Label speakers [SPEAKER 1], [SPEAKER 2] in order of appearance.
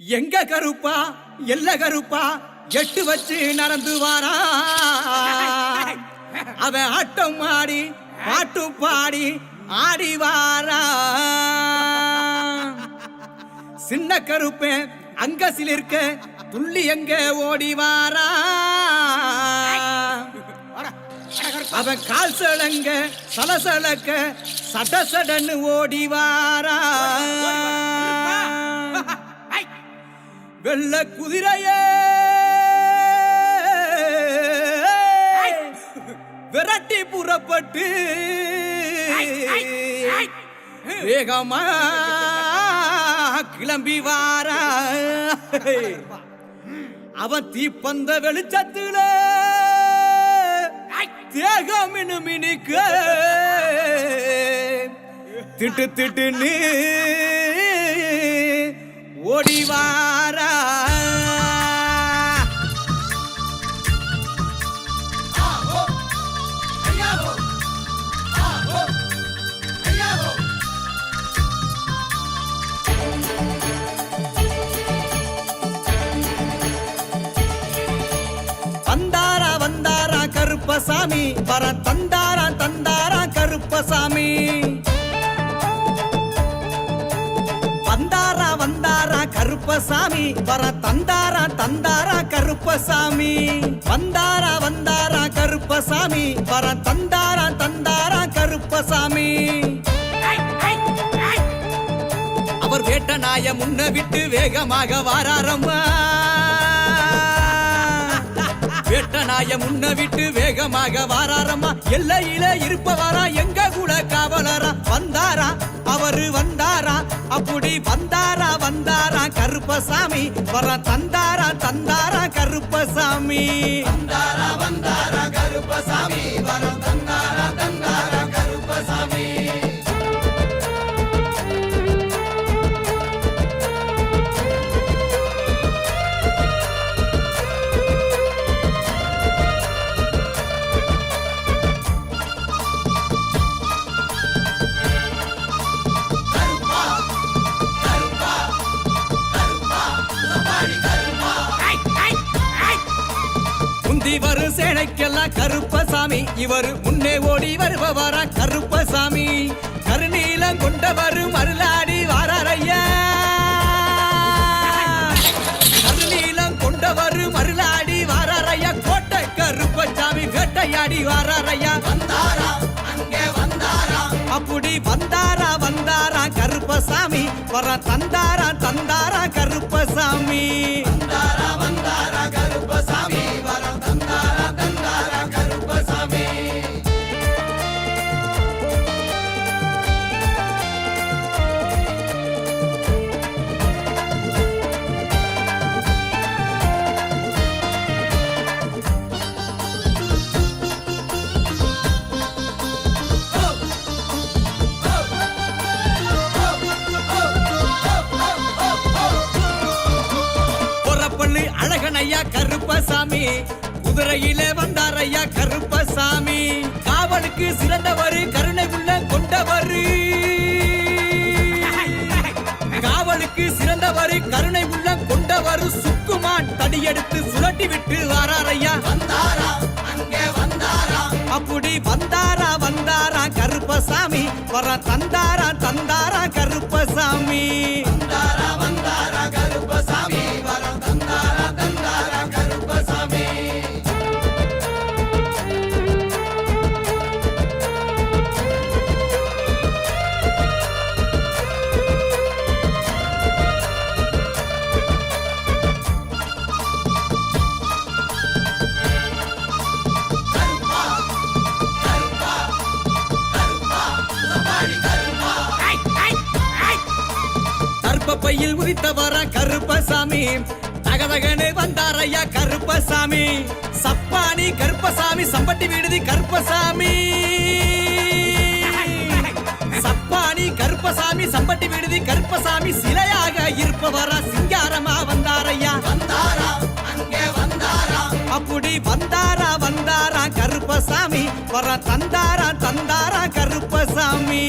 [SPEAKER 1] எங்க கருப்பா எல்ல கருப்பா எட்டு வச்சு நடந்து வாரா அவன் ஆட்டம் ஆடி பாட்டு பாடி ஆடி வாரா சின்ன கருப்பேன் அங்க சிலிர்க்க துள்ளி எங்க ஓடி வாரா அவன் கால் சலங்க சலசலக்க சடசடன்னு ஓடி வாரா வெள்ள குதிரையே விரட்டி புறப்பட்டு வேகமா கிளம்பி வாரா அவன் தீப்பந்த வெளிச்சத்துல தேகம் மினுமினுக்க திட்டு திட்டுன்னு ஓடி வாரா வந்தாரா வந்தாரா கருப்பசாமி வர தந்தாரா தந்தாரா கருப்பசாமி வந்தாரா வந்தாரா கருப்பசாமி வர தந்தாரா தந்தாரா கருப்பசாமி வந்தாரா வந்தாரா கருப்பசாமி வர தந்தாரா தந்தாரா கருப்பசாமி அவர் வேட்ட நாய முன்ன விட்டு வேகமாக வாராரம்மா வேட்ட நாய முன்ன விட்டு வேகமாக வாராரம்மா எல்லையில இருப்பவரா எங்க கூட காவலரா வந்தாரா அவரு வந்தாரா அப்படி வந்தாரா வந்தாரா கருப்பசாமி வர தந்தாரா தந்தாரா கருப்பசாமி வந்தாரா வந்தாரா கருப்பசாமி வர தந்தாரா தந்தாரா கருப்பசாமி வரும் சேனைக்கெல்லாம் கருப்பசாமி இவரு முன்னே ஓடி வருபவரா கருப்பசாமி கருநீலம் கொண்டவரு மருளாடி வாராரையா கருநீலம் கொண்டவரு மருளாடி வாராரையா கோட்டை கருப்பசாமி வேட்டையாடி வாராரையா வந்தாரா அங்கே வந்தாரா அப்படி வந்தாரா வந்தாரா கருப்பசாமி வர தந்தாரா தந்தாரா கருப்பசாமி வந்தாரா வந்தாரா கருப்பசாமி வர தந்தாரா தந்தாரா கருப்பசாமி அழகனையா கருப்பசாமி குதிரையிலே வந்தாரையா கருப்பசாமி காவலுக்கு சிறந்தவரு கருணை உள்ள கொண்டவரு காவலுக்கு சிறந்தவரு கருணை உள்ள கொண்டவரு சுக்குமான் தடியெடுத்து சுழட்டி விட்டு வாராரையா வந்தாரா அங்கே வந்தாரா அப்படி வந்தாரா வந்தாரா கருப்பசாமி வர தந்தாரா தந்தாரா கருப்பசாமி வந்தாரா வந்தாரா கருப்பசாமி வர தந்தாரா தந்தாரா கருப்பசாமி பையில் உதித்தவர கருப்பசாமி தகதகனே வந்தாரையா கருப்பசாமி சப்பானி கருப்பசாமி சம்பட்டி விடுதி கருப்பசாமி சப்பானி கருப்பசாமி சம்பட்டி விடுதி கருப்பசாமி சிலையாக இருப்பவரா சிங்காரமா வந்தாரையா வந்தாரா அங்கே வந்தாரா அப்படி வந்தாரா வந்தாரா கருப்பசாமி வர தந்தாரா தந்தாரா கருப்பசாமி